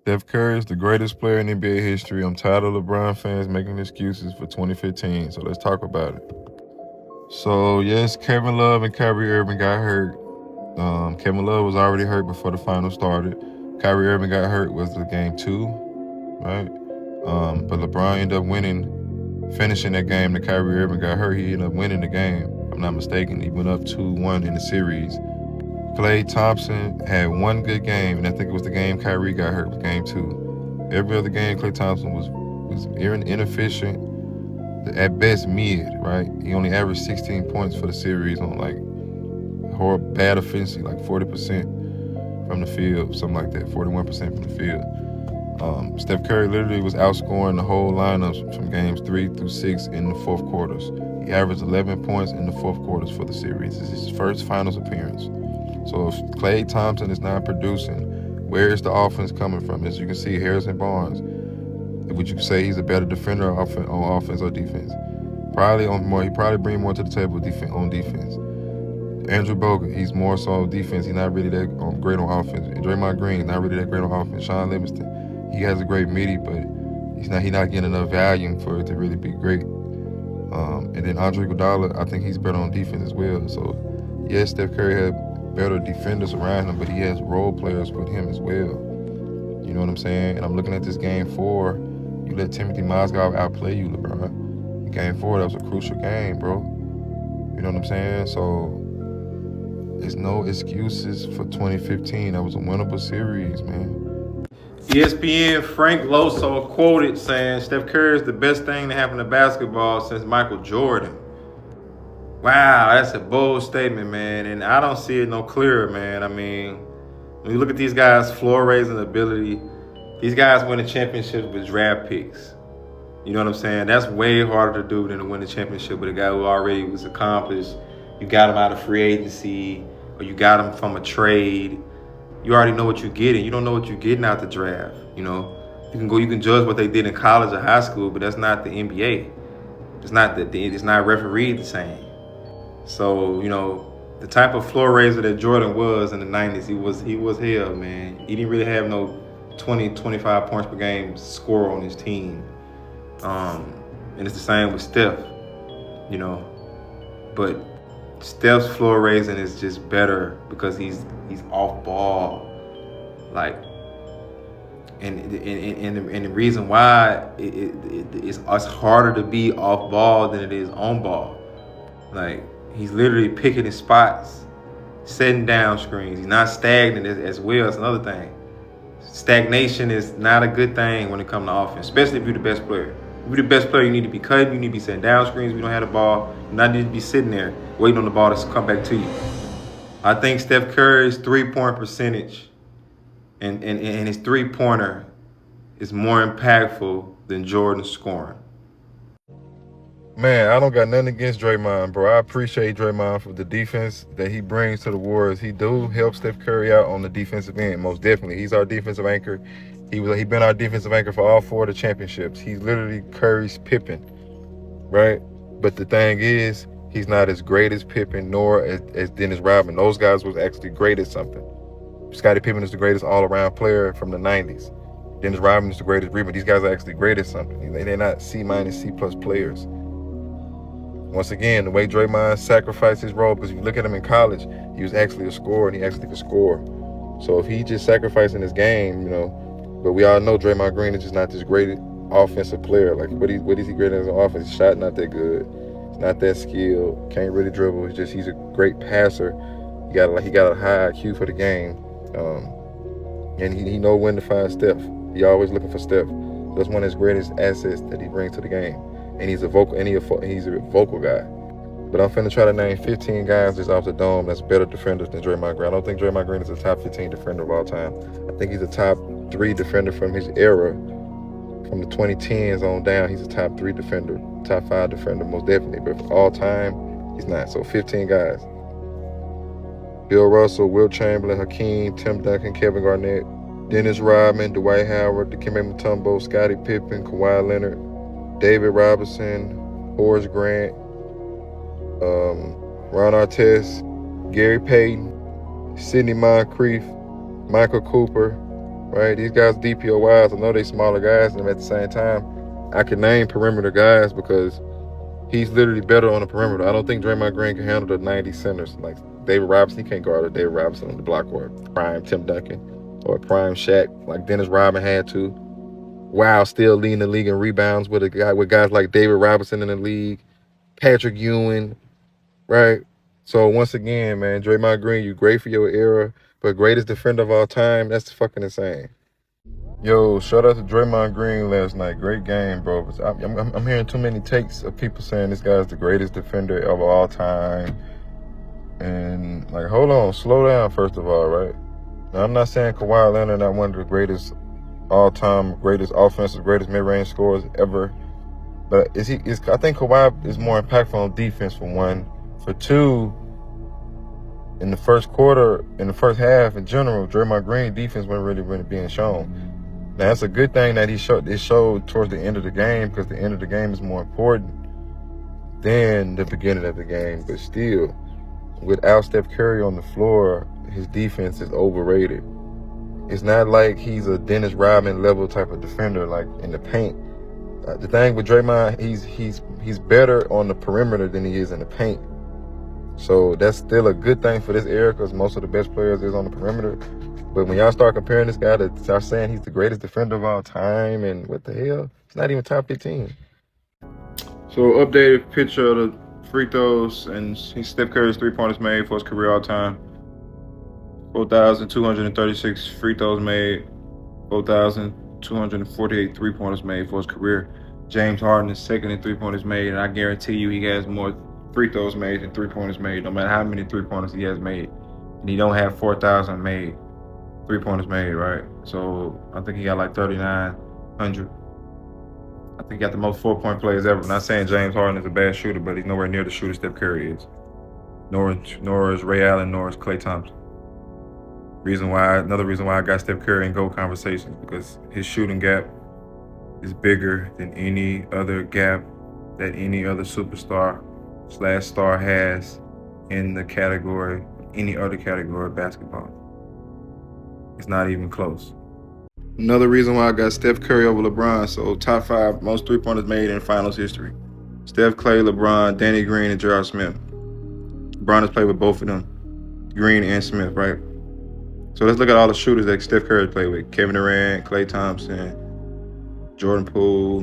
Steph Curry is the greatest player in NBA history. I'm tired of LeBron fans making excuses for 2015, so let's talk about it. So, yes, Kevin Love and Kyrie Irving got hurt. Kevin Love was already hurt before the final started. Kyrie Irving got hurt was the game 2, right? But LeBron ended up finishing that game that Kyrie Irving got hurt. He ended up winning the game, if I'm not mistaken. He went up 2-1 in the series. Klay Thompson had one good game, and I think it was the game Kyrie got hurt, was game 2. Every other game, Klay Thompson was inefficient, at best mid, right? He only averaged 16 points for the series on like horrible, bad efficiency, like 40% from the field, something like that, 41% from the field. Steph Curry literally was outscoring the whole lineups from games 3 through 6 in the fourth quarters. He averaged 11 points in the fourth quarters for the series. This is his first finals appearance. So if Klay Thompson is not producing, where is the offense coming from? As you can see, Harrison Barnes, would you say he's a better defender on offense or defense? Probably on more. He probably bring more to the table on defense. Andrew Bogut, he's more so defense. He's not really that great on offense. Draymond Green is not really that great on offense. Sean Livingston, he has a great midi, but he's not getting enough volume for it to really be great. And then Andre Iguodala, I think he's better on defense as well. So yes, Steph Curry had better defenders around him, but he has role players with him as well. You know what I'm saying? And I'm looking at this game 4. You let Timothy Mozgov outplay you, LeBron. Game 4, that was a crucial game, bro. You know what I'm saying? So there's no excuses for 2015. That was a winnable series, man. ESPN Frank Loso quoted saying Steph Curry is the best thing to happen to basketball since Michael Jordan. Wow, that's a bold statement, man. And I don't see it no clearer, man. I mean, when you look at these guys' floor raising ability, these guys win a championship with draft picks. You know what I'm saying? That's way harder to do than to win a championship with a guy who already was accomplished. You got him out of free agency, or you got him from a trade. You already know what you're getting. You don't know what you're getting out the draft. You know, you can judge what they did in college or high school, but that's not the NBA. It's not refereed the same. So, you know, the type of floor raiser that Jordan was in the 90s, he was hell, man. He didn't really have no 20, 25 points per game score on his team. And it's the same with Steph, you know. But Steph's floor raising is just better because he's off ball, like, and the reason why it's harder to be off ball than it is on ball. Like, he's literally picking his spots, setting down screens. He's not stagnant as well. It's another thing. Stagnation is not a good thing when it comes to offense, especially if you're the best player. If you're the best player, you need to be cutting. You need to be setting down screens. If you don't have the ball, you not need to be sitting there waiting on the ball to come back to you. I think Steph Curry's three-point percentage and his three-pointer is more impactful than Jordan's scoring. Man, I don't got nothing against Draymond, bro. I appreciate Draymond for the defense that he brings to the Warriors. He do help Steph Curry out on the defensive end, most definitely. He's our defensive anchor. He been our defensive anchor for all 4 of the championships. He's literally Curry's Pippen, right? But the thing is, he's not as great as Pippen nor as Dennis Rodman. Those guys was actually great at something. Scottie Pippen is the greatest all-around player from the 90s. Dennis Rodman is the greatest rebounder. These guys are actually great at something. They're not C-, C+ players. Once again, the way Draymond sacrificed his role, because if you look at him in college, he was actually a scorer and he actually could score. So if he just sacrificing his game, you know, but we all know Draymond Green is just not this great offensive player. Like, what is he great at as an offense? His shot not that good. He's not that skilled. Can't really dribble. He's a great passer. He got a high IQ for the game. And he know when to find Steph. He always looking for Steph. That's one of his greatest assets that he brings to the game. And he's a vocal guy. But I'm finna try to name 15 guys just off the dome that's better defenders than Draymond Green. I don't think Draymond Green is a top 15 defender of all time. I think he's a top 3 defender from his era. From the 2010s on down, he's a top 3 defender, top 5 defender, most definitely. But for all time, he's not. So 15 guys. Bill Russell, Wilt Chamberlain, Hakeem, Tim Duncan, Kevin Garnett, Dennis Rodman, Dwight Howard, Dikembe Mutombo, Scottie Pippen, Kawhi Leonard, David Robinson, Horace Grant, Ron Artest, Gary Payton, Sidney Moncrief, Michael Cooper, right? These guys DPOYs, I know they smaller guys, and at the same time, I can name perimeter guys because he's literally better on the perimeter. I don't think Draymond Green can handle the 90 centers. Like David Robinson, he can't guard David Robinson on the block, or prime Tim Duncan, or prime Shaq, like Dennis Rodman had to, while still leading the league in rebounds with guys like David Robinson in the league, Patrick Ewing, right? So once again, man, Draymond Green, you great for your era, but greatest defender of all time, that's fucking insane. Yo, shout out to Draymond Green last night. Great game, bro. I'm hearing too many takes of people saying this guy's the greatest defender of all time. And, like, hold on. Slow down, first of all, right? Now, I'm not saying Kawhi Leonard not one of the greatest all-time, greatest offensive, greatest mid-range scorers ever. But I think Kawhi is more impactful on defense, for one. For two, in the first quarter, in the first half in general, Draymond Green defense wasn't really being shown. Now, that's a good thing that it showed towards the end of the game, because the end of the game is more important than the beginning of the game. But still, without Steph Curry on the floor, his defense is overrated. It's not like he's a Dennis Rodman level type of defender, like in the paint. The thing with Draymond, he's better on the perimeter than he is in the paint. So that's still a good thing for this era, because most of the best players is on the perimeter. But when y'all start comparing this guy to start saying he's the greatest defender of all time, and what the hell? He's not even top 15. So updated picture of the free throws, and Steph Curry's three-pointers made for his career all time. 4,236 free throws made, 4,248 three-pointers made for his career. James Harden is second in three-pointers made, and I guarantee you he has more free throws made than three-pointers made, no matter how many three-pointers he has made. And he don't have 4,000 made, three-pointers made, right? So I think he got like 3,900. I think he got the most four-point players ever. I'm not saying James Harden is a bad shooter, but he's nowhere near the shooter Steph Curry is. Nor is Ray Allen, nor is Klay Thompson. Another reason why I got Steph Curry in GOAT conversations, because his shooting gap is bigger than any other gap that any other superstar/star has in the category, any other category of basketball. It's not even close. Another reason why I got Steph Curry over LeBron. So top 5 most three-pointers made in finals history. Steph, Klay, LeBron, Danny Green, and J.R. Smith. LeBron has played with both of them, Green and Smith, right? So let's look at all the shooters that Steph Curry played with. Kevin Durant, Klay Thompson, Jordan Poole.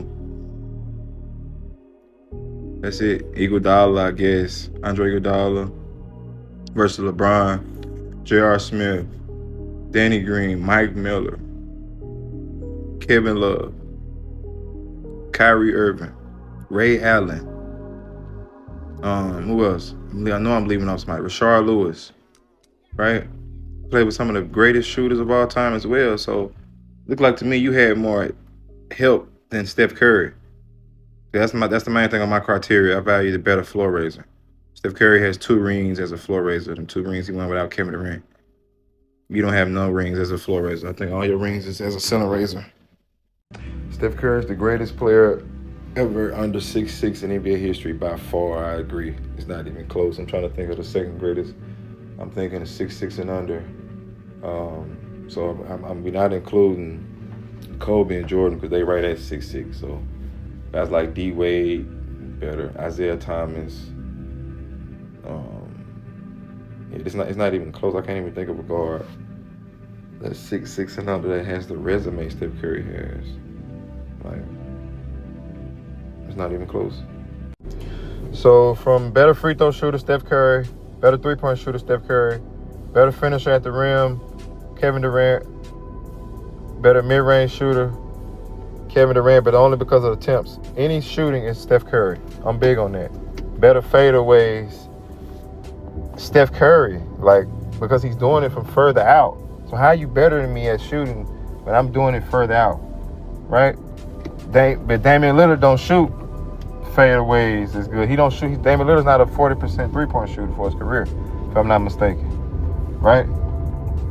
That's it. Iguodala, I guess. Andre Iguodala versus LeBron. J.R. Smith, Danny Green, Mike Miller, Kevin Love, Kyrie Irving, Ray Allen. Who else? I know I'm leaving off somebody. Rashard Lewis, right? Played with some of the greatest shooters of all time as well. So, looked like to me you had more help than Steph Curry. That's the main thing on my criteria. I value the better floor raiser. Steph Curry has 2 rings as a floor raiser, and 2 rings he won without Kevin Durant. You don't have no rings as a floor raiser. I think all your rings is as a center raiser. Steph Curry is the greatest player ever under 6'6" in NBA history by far. I agree. It's not even close. I'm trying to think of the second greatest. I'm thinking of 6'6" and under. So I'm not including Kobe and Jordan, because they right at 6'6". So guys like D Wade, better. Isaiah Thomas. It's not even close. I can't even think of a guard that's 6'6" and under that has the resume Steph Curry has. Like, it's not even close. So from better free throw shooter Steph Curry, better three-point shooter Steph Curry, better finisher at the rim Kevin Durant, better mid-range shooter Kevin Durant, but only because of the attempts. Any shooting is Steph Curry. I'm big on that. Better fadeaways Steph Curry, like, because he's doing it from further out. So how are you better than me at shooting, but I'm doing it further out, right? But Damian Lillard don't shoot fadeaways as good. He don't shoot. Damian Lillard's not a 40% three-point shooter for his career, if I'm not mistaken, right?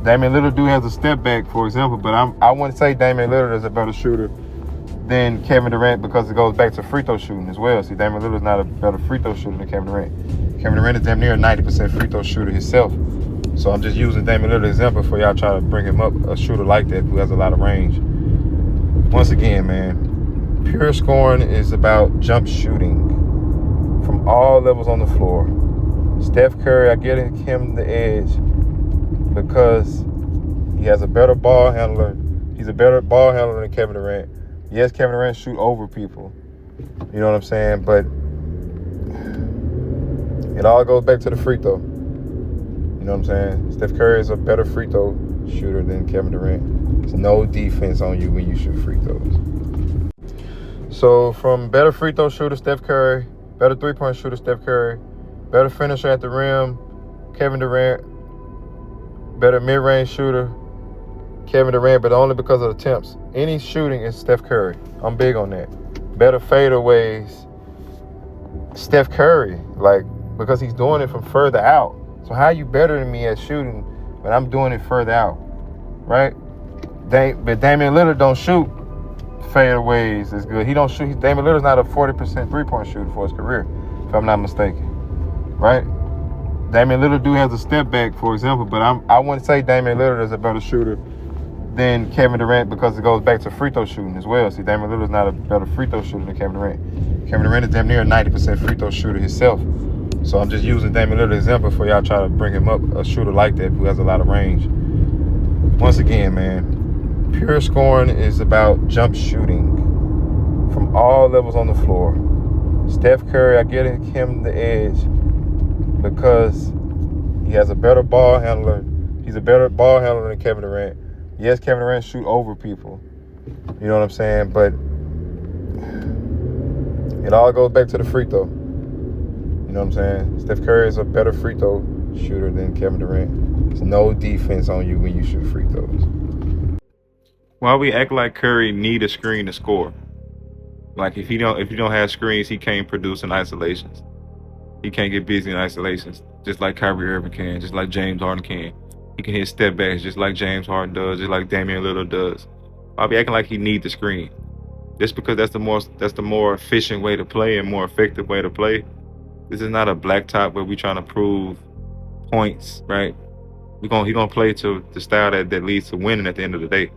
Damian Lillard do have a step back, for example, but I wouldn't say Damian Lillard is a better shooter than Kevin Durant, because it goes back to free throw shooting as well. See, Damian Lillard's not a better free throw shooter than Kevin Durant. Kevin Durant is damn near a 90% free throw shooter himself. So I'm just using Damian Lillard as an example for y'all try to bring him up, a shooter like that who has a lot of range. Once again, man, pure scoring is about jump shooting from all levels on the floor. Steph Curry, I get him the edge because he has a better ball handler. He's a better ball handler than Kevin Durant. Yes, Kevin Durant shoot over people. You know what I'm saying? But it all goes back to the free throw. You know what I'm saying? Steph Curry is a better free throw shooter than Kevin Durant. There's no defense on you when you shoot free throws. So from better free throw shooter, Steph Curry, better three-point shooter, Steph Curry, better finisher at the rim, Kevin Durant, better mid-range shooter, Kevin Durant, but only because of the attempts. Any shooting is Steph Curry. I'm big on that. Better fadeaways, Steph Curry, like, because he's doing it from further out. So how you better than me at shooting when I'm doing it further out, right? But Damian Lillard don't shoot fadeaways as good. He don't shoot. Damian Lillard's not a 40% three-point shooter for his career, if I'm not mistaken, right? Damian Lillard do have a step back, for example, but I wouldn't say Damian Lillard is a better shooter than Kevin Durant because it goes back to free throw shooting as well. See, Damian Lillard's not a better free throw shooter than Kevin Durant. Kevin Durant is damn near a 90% free throw shooter himself. So I'm just using Damian Lillard as an example for y'all try to bring him up, a shooter like that who has a lot of range. Once again, man, pure scoring is about jump shooting from all levels on the floor. Steph Curry, I get him the edge because he has a better ball handler. He's a better ball handler than Kevin Durant. Yes, Kevin Durant shoot over people. You know what I'm saying? But it all goes back to the free throw. You know what I'm saying? Steph Curry is a better free throw shooter than Kevin Durant. There's no defense on you when you shoot free throws. Why we act like Curry need a screen to score? Like if you don't have screens, he can't produce in isolations. He can't get busy in isolations, just like Kyrie Irving can, just like James Harden can. He can hit step backs just like James Harden does, just like Damian Lillard does. Why we acting like he need the screen? Just because that's the more efficient way to play and more effective way to play. This is not a blacktop where we trying to prove points, right? He gonna play to the style that leads to winning at the end of the day.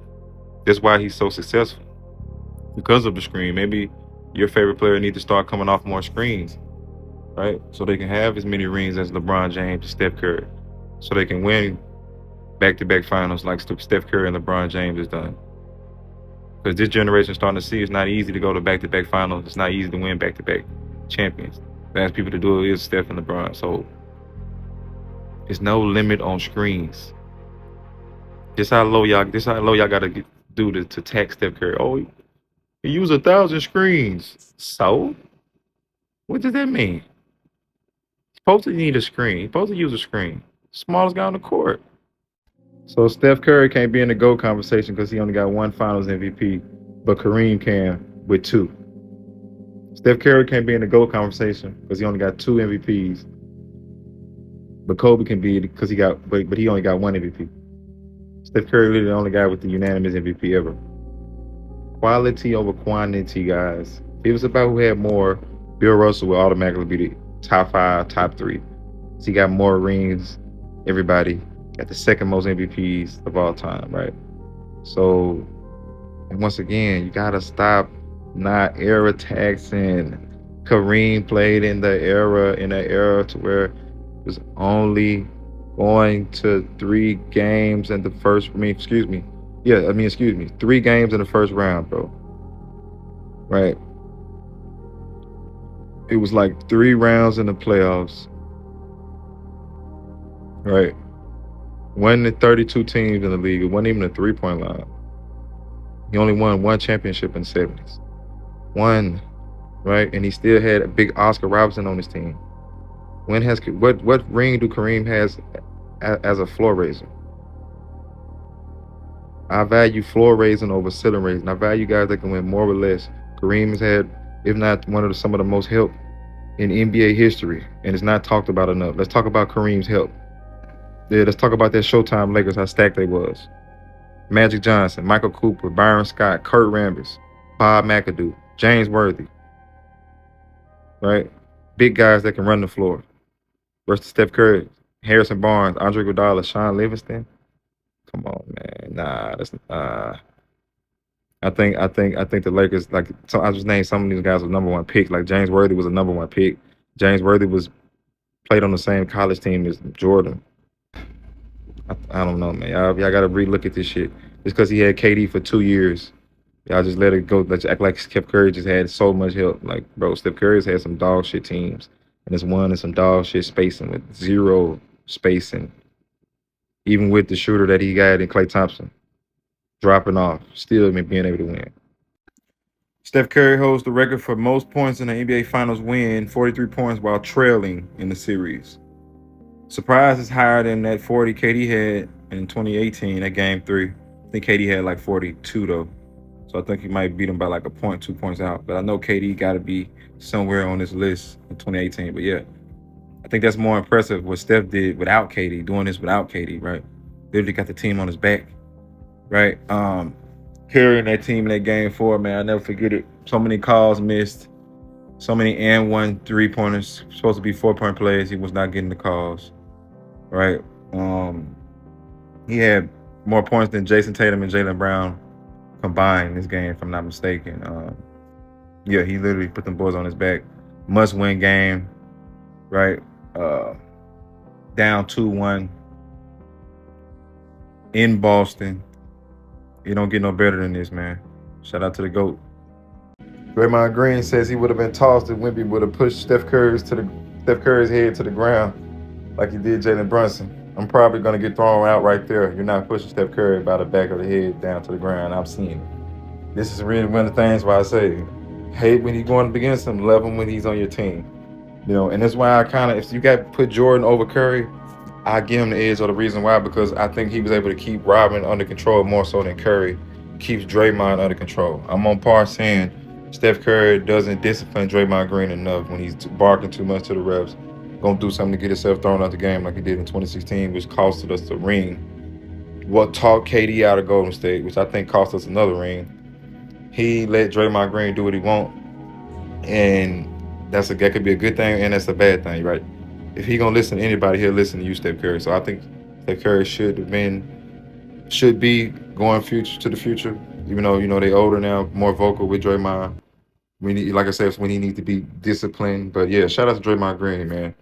That's why he's so successful. Because of the screen. Maybe your favorite player needs to start coming off more screens, right? So they can have as many rings as LeBron James and Steph Curry. So they can win back-to-back finals like Steph Curry and LeBron James has done. Because this generation is starting to see it's not easy to go to back-to-back finals. It's not easy to win back-to-back champions. The last people to do it is Steph and LeBron. So there's no limit on screens. This how low y'all gotta do to tax Steph Curry. Oh, he use 1,000 screens. So what does that mean? He's supposed to need a screen. He's supposed to use a screen. Smallest guy on the court. So Steph Curry can't be in the GOAT conversation because he only got one Finals MVP, but Kareem can with 2. Steph Curry can't be in the GOAT conversation because he only got 2 MVPs, but Kobe can be because but he only got 1 MVP. Steph Curry really the only guy with the unanimous MVP ever. Quality over quantity, guys. If it was about who had more, Bill Russell would automatically be the top 5, top 3. So he got more rings. Everybody got the second most MVPs of all time, right? So, and once again, you gotta stop not era taxing. Kareem played in that era to where it was only going to 3 games in the first. 3 games in the first round, bro. Right? It was like 3 rounds in the playoffs. Right? Wasn't it 32 teams in the league? It wasn't even a 3-point line. He only won 1 championship in the 70s. 1, right? And he still had a big Oscar Robertson on his team. What ring do Kareem has as a floor raiser? I value floor raising over ceiling raising. I value guys that can win more or less. Kareem has had, if not some of the most help in NBA history, and it's not talked about enough. Let's talk about Kareem's help. Yeah, let's talk about that Showtime Lakers, how stacked they was. Magic Johnson, Michael Cooper, Byron Scott, Kurt Rambis, Bob McAdoo, James Worthy. Right? Big guys that can run the floor. Versus Steph Curry. Harrison Barnes, Andre Iguodala, Sean Livingston. Come on, man. Nah, that's I think the Lakers, like, so I just named some of these guys with #1 picks. Like James Worthy was a #1 pick. James Worthy was played on the same college team as Jordan. I don't know, man. Y'all got to relook at this shit. Just because he had KD for 2 years, y'all just let it go. Let's act like Steph Curry just had so much help. Like, bro, Steph Curry's had some dog shit teams, and it's one and some dog shit spacing with zero spacing. Even with the shooter that he got in Klay Thompson, dropping off, still being able to win. Steph Curry holds the record for most points in an NBA Finals win, 43 points while trailing in the series. Surprise is higher than that 40 KD had in 2018 at Game 3. I think KD had like 42 though. So I think he might beat him by like a point, 2 points out. But I know KD got to be somewhere on this list in 2018. But yeah, I think that's more impressive what Steph did without KD, doing this without KD, right? Literally got the team on his back, right? Carrying that team in that Game 4, man, I'll never forget it. So many calls missed, so many and 1 3-pointers, supposed to be 4-point plays. He was not getting the calls, right? He had more points than Jason Tatum and Jaylen Brown combined this game, if I'm not mistaken. Yeah, he literally put them boys on his back. Must-win game, right? Down 2-1 in Boston. You don't get no better than this, man. Shout out to the GOAT. Draymond Green says he would have been tossed if Wemby would have pushed Steph Curry's head to the ground like he did Jalen Brunson. I'm probably going to get thrown out right there. You're not pushing Steph Curry by the back of the head down to the ground. I've seen it. This is really one of the things why I say, hate when he's going against him, love him when he's on your team. You know, and that's why I kind of, if you got to put Jordan over Curry, I give him the edge, or the reason why, because I think he was able to keep Robin under control more so than Curry keeps Draymond under control. I'm on par saying Steph Curry doesn't discipline Draymond Green enough when he's barking too much to the refs. Gonna do something to get himself thrown out the game like he did in 2016, which costed us the ring. What taught KD out of Golden State, which I think cost us another ring. He let Draymond Green do what he want, and that could be a good thing, and that's a bad thing, right? If he gonna listen to anybody, he'll listen to you, Steph Curry. So I think Steph Curry should be going to the future. Even though they older now, more vocal with Draymond. Like I said, when he needs to be disciplined. But yeah, shout out to Draymond Green, man.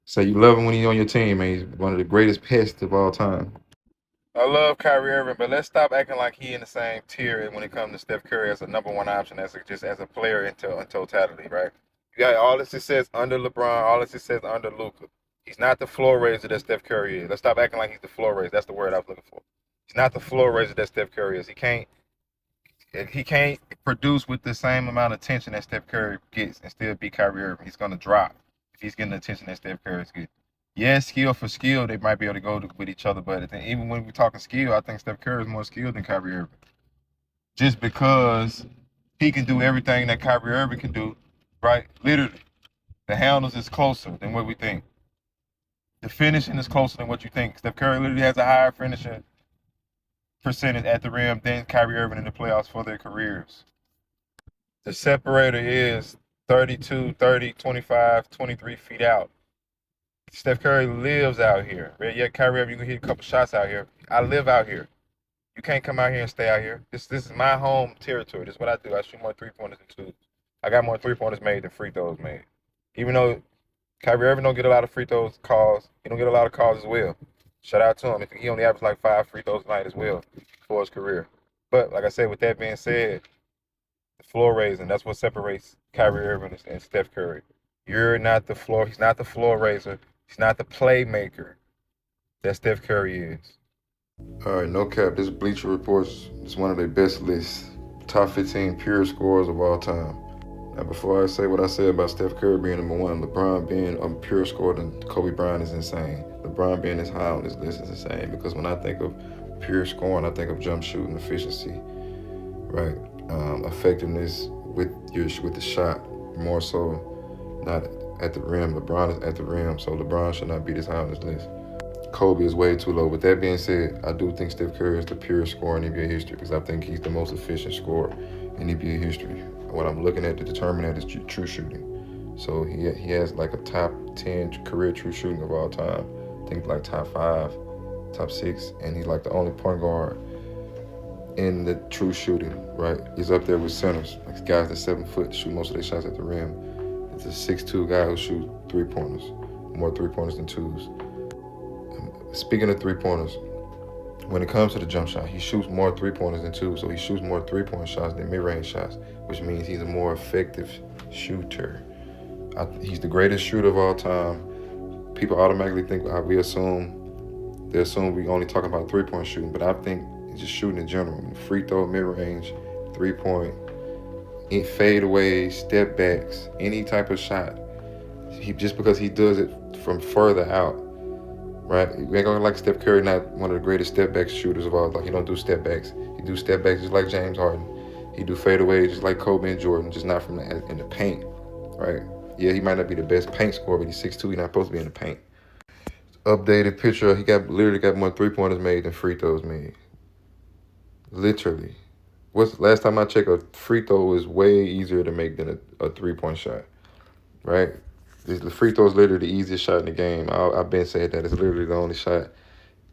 Say you love him when he's on your team, man. He's one of the greatest pests of all time. I love Kyrie Irving, but let's stop acting like he in the same tier when it comes to Steph Curry as a #1 option, as a player in totality, right? You got all the success under LeBron, all the success under Luka. He's not the floor raiser that Steph Curry is. Let's stop acting like he's the floor raiser. That's the word I was looking for. He's not the floor raiser that Steph Curry is. He can't produce with the same amount of attention that Steph Curry gets and still be Kyrie Irving. He's gonna drop if he's getting the attention that Steph Curry's getting. Yes, skill for skill, they might be able to go with each other, but even when we're talking skill, I think Steph Curry is more skilled than Kyrie Irving. Just because he can do everything that Kyrie Irving can do, right? Literally, the handles is closer than what we think. The finishing is closer than what you think. Steph Curry literally has a higher finishing percentage at the rim than Kyrie Irving in the playoffs for their careers. The separator is 32, 30, 25, 23 feet out. Steph Curry lives out here. Yeah, Kyrie Irving, you can hit a couple shots out here. I live out here. You can't come out here and stay out here. This is my home territory. This is what I do. I shoot more 3-pointers than 2s. I got more 3-pointers made than free throws made. Even though Kyrie Irving don't get a lot of free throws calls, he don't get a lot of calls as well. Shout out to him. He only averaged like 5 free throws a night as well for his career. But like I said, with that being said, the floor raising, that's what separates Kyrie Irving and Steph Curry. He's not the floor raiser. He's not the playmaker that Steph Curry is. All right, no cap. This Bleacher Reports is one of their best lists. Top 15 pure scorers of all time. Now, before I say what I said about Steph Curry being #1, LeBron being a pure scorer than Kobe Bryant is insane. LeBron being this high on this list is insane because when I think of pure scoring, I think of jump shooting efficiency, right? Effectiveness with the shot, more so not at the rim. LeBron is at the rim, so LeBron should not be this high on this list. Kobe is way too low. With that being said, I do think Steph Curry is the purest scorer in NBA history because I think he's the most efficient scorer in NBA history. What I'm looking at to determine that is true shooting. So he has like a top 10 career true shooting of all time. think like top 5, top 6, and he's like the only point guard in the true shooting, right? He's up there with centers, like guys that 7 foot shoot most of their shots at the rim. It's a 6'2" guy who shoots 3-pointers, more 3-pointers than 2s. Speaking of 3-pointers, when it comes to the jump shot, he shoots more 3-pointers than 2s, so he shoots more 3-point shots than mid-range shots, which means he's a more effective shooter. He's the greatest shooter of all time. People automatically think they assume we only talking about 3-point shooting, but I think it's just shooting in general. Free throw, mid-range, 3-point, fadeaways, step backs, any type of shot. Just because he does it from further out, right? We ain't gonna like Steph Curry, not one of the greatest step back shooters of all. Like, he don't do step backs. He do step backs just like James Harden. He do fadeaways just like Kobe and Jordan, just not from in the paint, right? Yeah, he might not be the best paint scorer, but he's 6'2", he's not supposed to be in the paint. Updated picture, he literally got more 3-pointers made than free throws made. Literally. Last time I checked, a free throw is way easier to make than a 3-point shot, right? The free throw is literally the easiest shot in the game. I've been saying that it's literally the only shot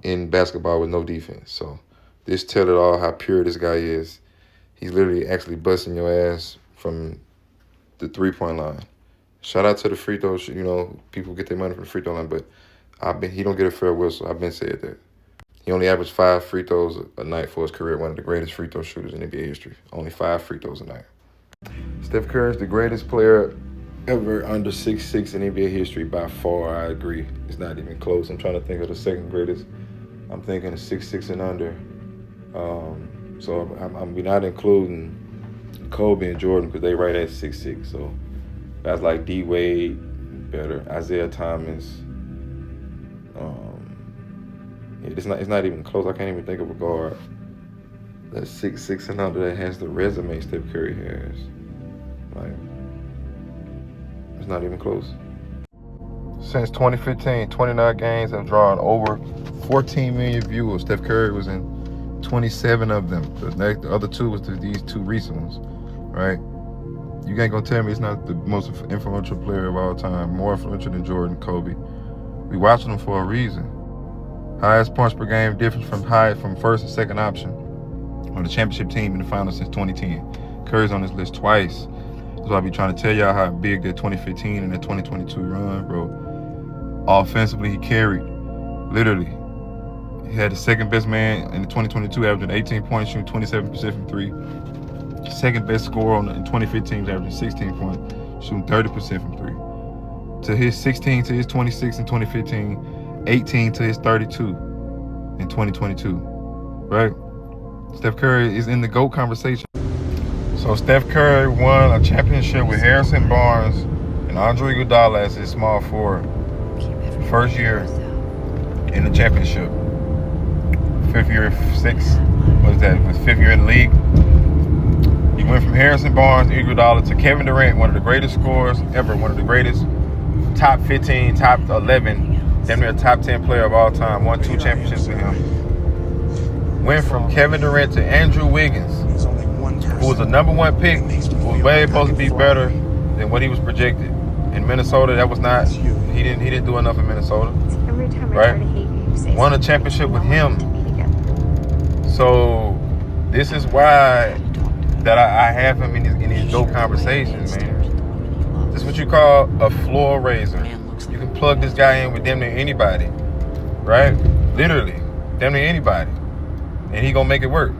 in basketball with no defense. So this tell it all how pure this guy is. He's literally actually busting your ass from the 3-point line. Shout out to the free throws. You know, people get their money from the free throw line, but he don't get a fair whistle. I've been saying that. He only averaged 5 free throws a night for his career, one of the greatest free throw shooters in NBA history. Only 5 free throws a night. Steph Curry is the greatest player ever under 6'6" in NBA history by far. I agree. It's not even close. I'm trying to think of the second greatest. I'm thinking of 6'6" and under. So I'm not including Kobe and Jordan because they right at 6'6". So guys like D Wade, better. Isaiah Thomas. It's not even close. I can't even think of a guard that's 6'6" and under that has the resume Steph Curry has. Like, it's not even close. Since 2015, 29 games have drawn over 14 million viewers. Steph Curry was in 27 of them. The other 2 was these 2 recent ones, right? You ain't gonna tell me it's not the most influential player of all time, more influential than Jordan, Kobe. We watching them for a reason. Highest points per game difference from first and second option on the championship team in the finals since 2010. Curry's on this list twice. That's why I be trying to tell y'all how big that 2015 and that 2022 run, bro. Offensively, he carried, literally. He had the second best man in the 2022, averaging 18 points, shooting 27% from 3. Second best scorer in 2015, averaging 16 points, shooting 30% from 3. To his 16 to his 26 in 2015, 18 to his 32 in 2022, right? Steph Curry is in the GOAT conversation. So Steph Curry won a championship with Harrison Barnes and Andre Iguodala as his small forward. First year in the championship. 5th year, 5th year in the league. He went from Harrison Barnes and Iguodala to Kevin Durant, one of the greatest scorers ever, one of the greatest top 15, top 11, damn near a top 10 player of all time. Won 2 championships with him. Went from Kevin Durant to Andrew Wiggins, who was a #1 pick, who was way supposed to be better than what he was projected. In Minnesota, that was not. He didn't do enough in Minnesota, right? Won a championship with him. So this is why that I have him in these GOAT conversations, man. This is what you call a floor raiser. You can plug this guy in with damn near anybody, right? Literally, damn near anybody, and he gonna make it work.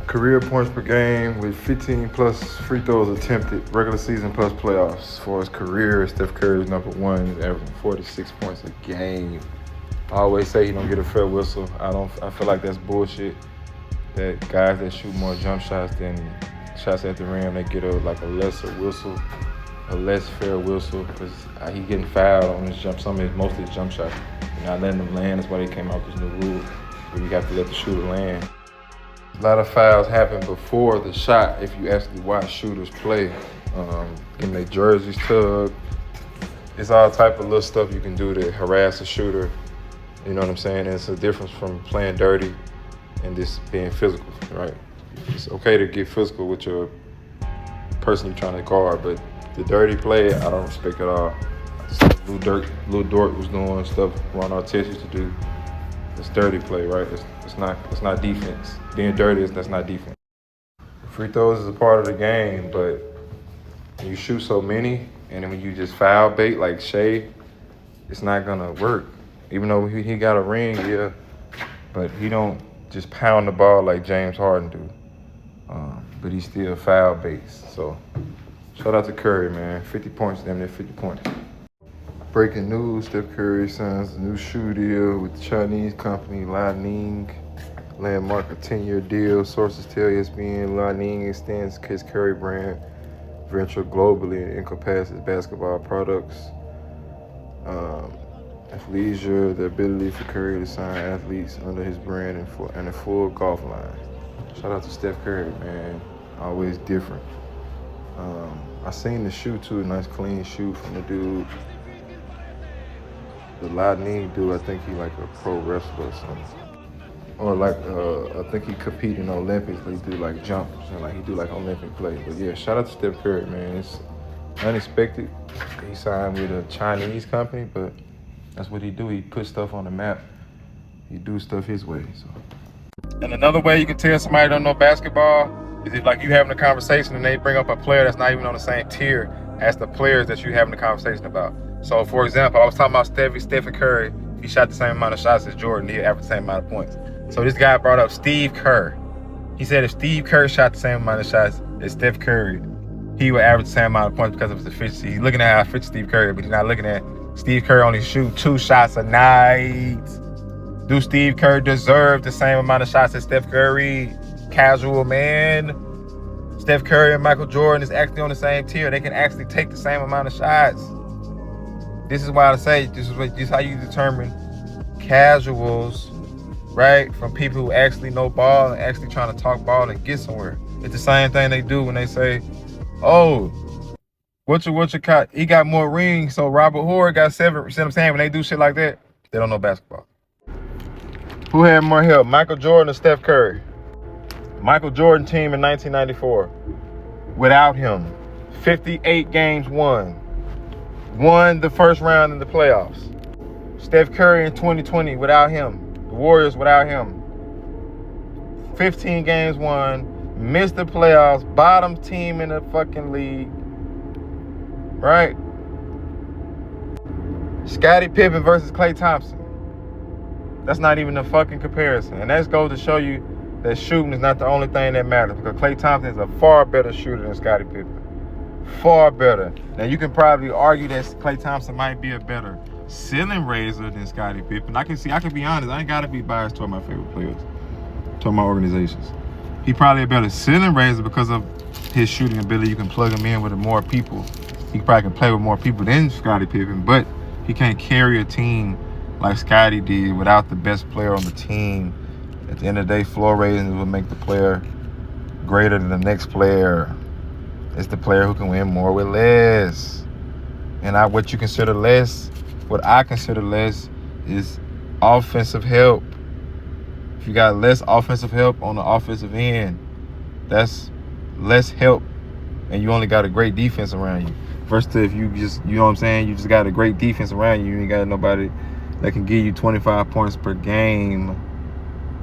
Career points per game with 15 plus free throws attempted, regular season plus playoffs. For his career, Steph Curry is #1, he's averaging 46 points a game. I always say he don't get a fair whistle. I feel like that's bullshit. That guys that shoot more jump shots than shots at the rim, they get a lesser whistle, a less fair whistle, because he getting fouled on his most of his jump shots. You're not letting them land. That's why they came out with this new rule where you have to let the shooter land. A lot of fouls happen before the shot if you actually watch shooters play. Getting their jerseys tugged. It's all type of little stuff you can do to harass a shooter. You know what I'm saying? And it's a difference from playing dirty and just being physical, right? It's okay to get physical with your person you're trying to guard, but the dirty play, I don't respect at all. Stuff Lil Dort was doing, stuff Ron Artest used to do. It's dirty play, right? It's not defense. Being dirty that's not defense. Free throws is a part of the game, but when you shoot so many and then when you just foul bait like Shea, it's not gonna work. Even though he got a ring, yeah, but he don't just pound the ball like James Harden do. But he still foul baits. So shout out to Curry, man. 50 points, damn near 50 points. Breaking news, Steph Curry signs a new shoe deal with the Chinese company Li Ning. Landmark a 10-year deal. Sources tell ESPN Li Ning extends his Curry brand venture globally and encompasses basketball products, athleisure, the ability for Curry to sign athletes under his brand and a full golf line. Shout out to Steph Curry, man. Always different. I seen the shoe too, nice clean shoe from the dude. The Li Ning dude, I think he like a pro wrestler or something. Or like, I think he compete in Olympics, but he do like jumps and like he do like Olympic play. But yeah, shout out to Steph Curry, man. It's unexpected. He signed with a Chinese company, but that's what he do. He put stuff on the map. He do stuff his way. So. And another way you can tell somebody don't know basketball is if like you having a conversation and they bring up a player that's not even on the same tier as the players that you having the conversation about. So for example, I was talking about Stephen Curry. If he shot the same amount of shots as Jordan, he'd average the same amount of points. So this guy brought up Steve Kerr. He said if Steve Kerr shot the same amount of shots as Steph Curry, he would average the same amount of points because of his efficiency. He's looking at how efficient Steve Curry, but he's not looking at Steve Kerr only shoot 2 shots a night. Do Steve Kerr deserve the same amount of shots as Steph Curry? Casual, man. Steph Curry and Michael Jordan is actually on the same tier. They can actually take the same amount of shots. This is why I say this is how you determine casuals, right? From people who actually know ball and actually trying to talk ball and get somewhere. It's the same thing they do when they say, "Oh, he got more rings, so Robert Horry got 7." You see what I'm saying? When they do shit like that, they don't know basketball. Who had more help, Michael Jordan or Steph Curry? Michael Jordan team in 1994. Without him, 58 games won. Won the first round in the playoffs. Steph Curry in 2020 without him. The Warriors without him. 15 games won. Missed the playoffs. Bottom team in the fucking league. Right? Scottie Pippen versus Klay Thompson. That's not even a fucking comparison. And that goes to show you that shooting is not the only thing that matters, because Klay Thompson is a far better shooter than Scottie Pippen. Far better. Now, you can probably argue that Klay Thompson might be a better ceiling raiser than Scottie Pippen. I can be honest. I ain't got to be biased toward my favorite players, toward my organizations. He probably a better ceiling raiser because of his shooting ability. You can plug him in with more people. He probably can play with more people than Scottie Pippen, but he can't carry a team like Scottie did without the best player on the team. At the end of the day, floor ratings will make the player greater than the next player. It's the player who can win more with less. And what you consider less, what I consider less, is offensive help. If you got less offensive help on the offensive end, that's less help, and you only got a great defense around you. Versus if you just, you know what I'm saying, you just got a great defense around you, you ain't got nobody that can give you 25 points per game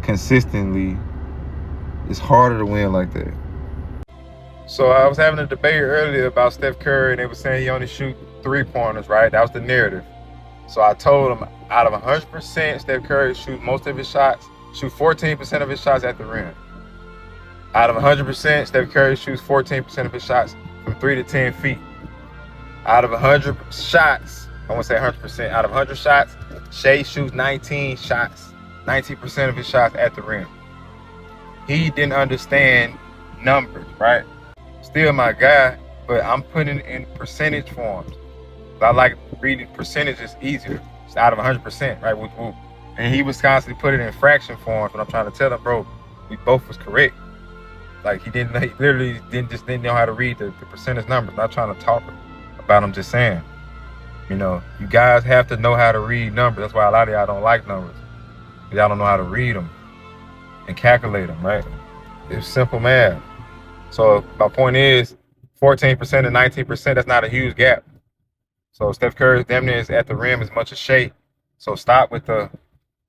consistently. It's harder to win like that. So I was having a debate earlier about Steph Curry, and they were saying he only shoot 3-pointers, right? That was the narrative. So I told him out of 100%, Steph Curry shoot 14% of his shots at the rim. Out of 100%, Steph Curry shoots 14% of his shots from 3 to 10 feet. Out of 100 shots, I won't say 100%, out of 100 shots, Shea shoots 19 shots, 19% of his shots at the rim. He didn't understand numbers, right? Still my guy, but I'm putting it in percentage forms. I like reading percentages easier. It's out of 100%, right? Whoop, whoop. And he was constantly putting it in fraction forms, but I'm trying to tell him, bro, we both was correct. Like he literally didn't know how to read the percentage numbers. Not trying to talk about him, just saying. You know, you guys have to know how to read numbers. That's why a lot of y'all don't like numbers. Y'all don't know how to read them and calculate them, right? It's simple math. So my point is 14% and 19%, that's not a huge gap. So Steph Curry damn near is at the rim as much as Shea. So stop with the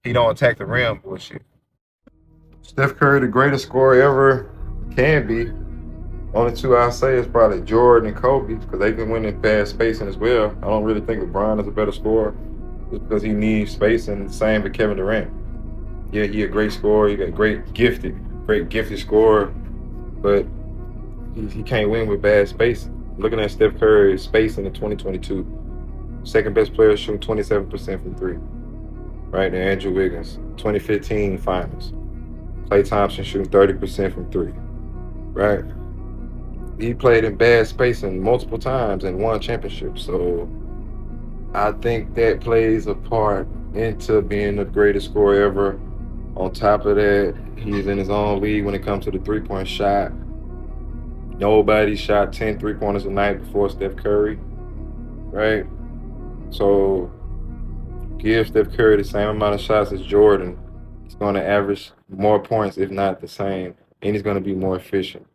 he don't attack the rim bullshit. Steph Curry, the greatest scorer ever, can be. Only two I say is probably Jordan and Kobe because they can win in fast spacing as well. I don't really think LeBron is a better scorer just because he needs spacing. Same with Kevin Durant. Yeah, he a great scorer. He got great gifted scorer, but he can't win with bad spacing. Looking at Steph Curry's spacing in 2022, second best player shooting 27% from three. Right there, Andrew Wiggins, 2015 finals. Klay Thompson shooting 30% from three. Right. He played in bad spacing multiple times and won championships. So I think that plays a part into being the greatest scorer ever. On top of that, he's in his own league when it comes to the three-point shot. Nobody shot 10 3-pointers a night before Steph Curry, right? So give Steph Curry the same amount of shots as Jordan. He's going to average more points, if not the same, and he's going to be more efficient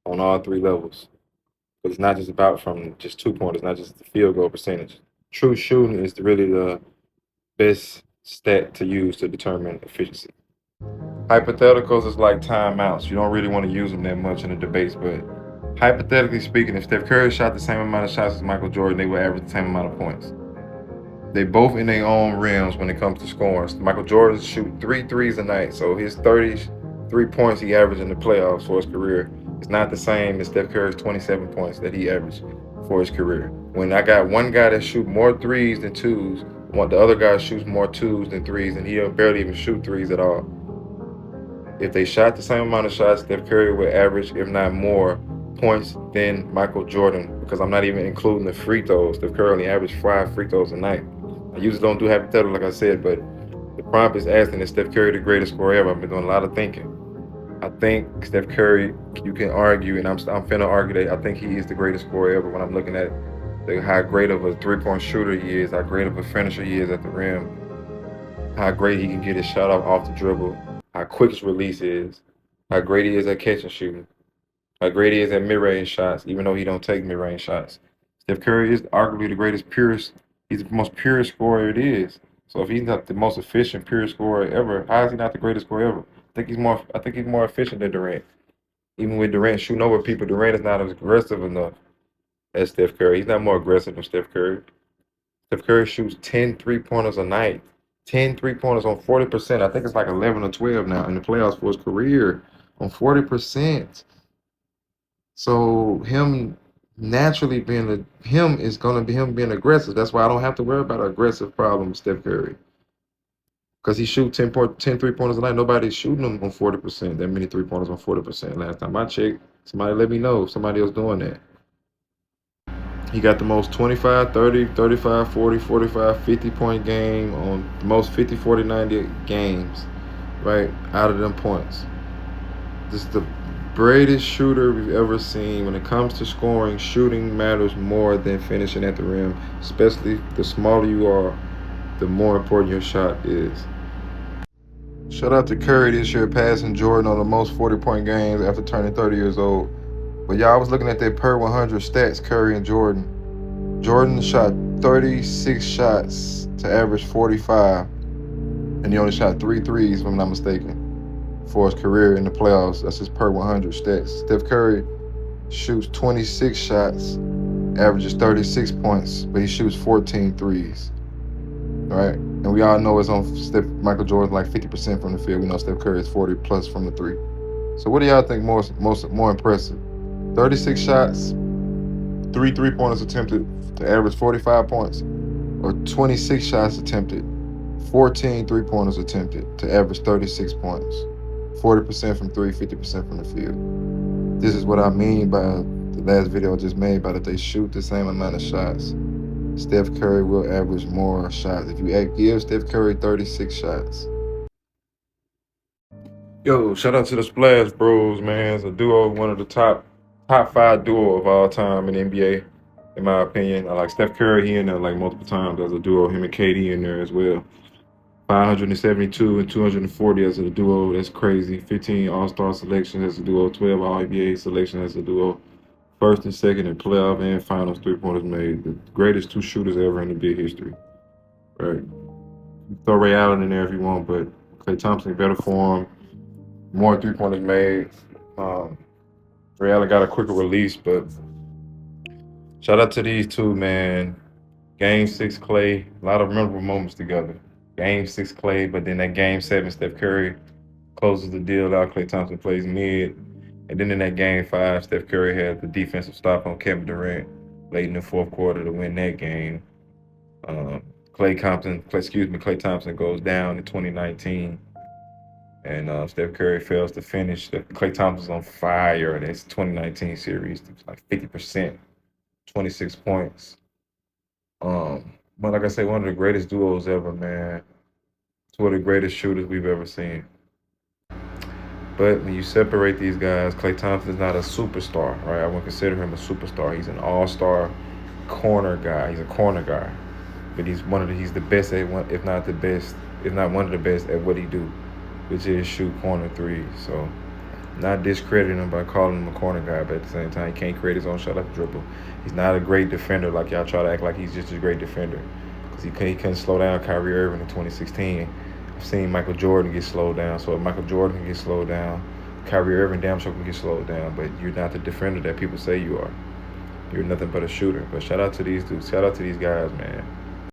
on all three levels. But it's not just about from just 2-pointers, not just the field goal percentage. True shooting is really the best stat to use to determine efficiency. Hypotheticals is like timeouts. You don't really want to use them that much in the debates, but hypothetically speaking, if Steph Curry shot the same amount of shots as Michael Jordan, they would average the same amount of points. They both in their own realms when it comes to scoring. Michael Jordan shoot 3 threes a night, so his 33 points he averaged in the playoffs for his career is not the same as Steph Curry's 27 points that he averaged for his career. When I got one guy that shoot more threes than twos, the other guy shoots more twos than threes, and he'll barely even shoot threes at all. If they shot the same amount of shots, Steph Curry would average, if not more, points than Michael Jordan, because I'm not even including the free throws. Steph Curry only averaged 5 free throws a night. I usually don't do hypothetical like I said, but the prompt is asking, is Steph Curry the greatest scorer ever? I've been doing a lot of thinking. I think Steph Curry, you can argue, and I'm finna argue that I think he is the greatest scorer ever when I'm looking at how great of a three-point shooter he is, how great of a finisher he is at the rim, how great he can get his shot off the dribble, how quick his release is, how great he is at catch and shooting, how great he is at mid-range shots, even though he don't take mid-range shots. Steph Curry is arguably the greatest purest. He's the most purest scorer it is. So if he's not the most efficient, purest scorer ever, how is he not the greatest scorer ever? I think he's more efficient than Durant. Even with Durant shooting over people, Durant is not as aggressive enough as Steph Curry. He's not more aggressive than Steph Curry. Steph Curry shoots 10 3-pointers a night. 10 3-pointers on 40%. I think it's like 11 or 12 now in the playoffs for his career on 40%. So him naturally being is going to be him being aggressive. That's why I don't have to worry about an aggressive problem with Steph Curry. Because he shoots 10 3-pointers a night. Nobody's shooting them on 40%. That many 3-pointers on 40%. Last time I checked, somebody let me know if somebody else doing that. He got the most 25, 30, 35, 40, 45, 50-point game on the most 50, 40, 90 games, right, out of them points. This is the greatest shooter we've ever seen. When it comes to scoring, shooting matters more than finishing at the rim, especially the smaller you are, the more important your shot is. Shout out to Curry this year passing Jordan on the most 40-point games after turning 30 years old. But y'all, I was looking at their per 100 stats, Curry and Jordan. Jordan shot 36 shots to average 45, and he only shot 3 threes, if I'm not mistaken, for his career in the playoffs. That's his per 100 stats. Steph Curry shoots 26 shots, averages 36 points, but he shoots 14 threes. All right, and we all know it's on Michael Jordan like 50% from the field. We know Steph Curry is 40 plus from the three. So what do y'all think more impressive? 36 shots, 3 3-pointers attempted to average 45 points, or 26 shots attempted, 14 3-pointers attempted to average 36 points, 40% from three, 50% from the field. This is what I mean by the last video I just made, by that they shoot the same amount of shots. Steph Curry will average more shots. If you give Steph Curry 36 shots. Yo, shout out to the Splash Bros, man. It's a duo, one of the top 5 duo of all time in the NBA, in my opinion. I like Steph Curry, he in there like multiple times as a duo, him and KD in there as well. 572 and 240 as a duo, that's crazy. 15 All-Star selections as a duo, 12 All-NBA selections as a duo, First and second in playoff and finals 3-pointers made. The greatest 2 shooters ever in NBA history. Right. You throw Ray Allen in there if you want, but Klay Thompson better form, more 3-pointers made. Ray Allen got a quicker release, but shout out to these two, man. Game 6 Klay, a lot of memorable moments together. Game 6 Klay, but then that Game 7 Steph Curry closes the deal out. Klay Thompson plays mid. And then in that Game 5, Steph Curry had the defensive stop on Kevin Durant late in the fourth quarter to win that game. Klay Thompson goes down in 2019. And Steph Curry fails to finish. Klay Thompson's on fire in this 2019 series. It's like 50%, 26 points. But like I say, one of the greatest duos ever, man. It's one of the greatest shooters we've ever seen. But when you separate these guys, Klay Thompson is not a superstar, right? I wouldn't consider him a superstar. He's an all-star corner guy. He's a corner guy. But he's the best at one, if not the best, if not one of the best at what he do, which is shoot corner threes. So not discrediting him by calling him a corner guy, but at the same time, he can't create his own shot off the dribble. He's not a great defender like y'all try to act like he's just a great defender. Because he couldn't slow down Kyrie Irving in 2016. I've seen Michael Jordan get slowed down. So if Michael Jordan can get slowed down, Kyrie Irving damn sure can get slowed down. But you're not the defender that people say you are. You're nothing but a shooter. But shout out to these dudes. Shout out to these guys, man.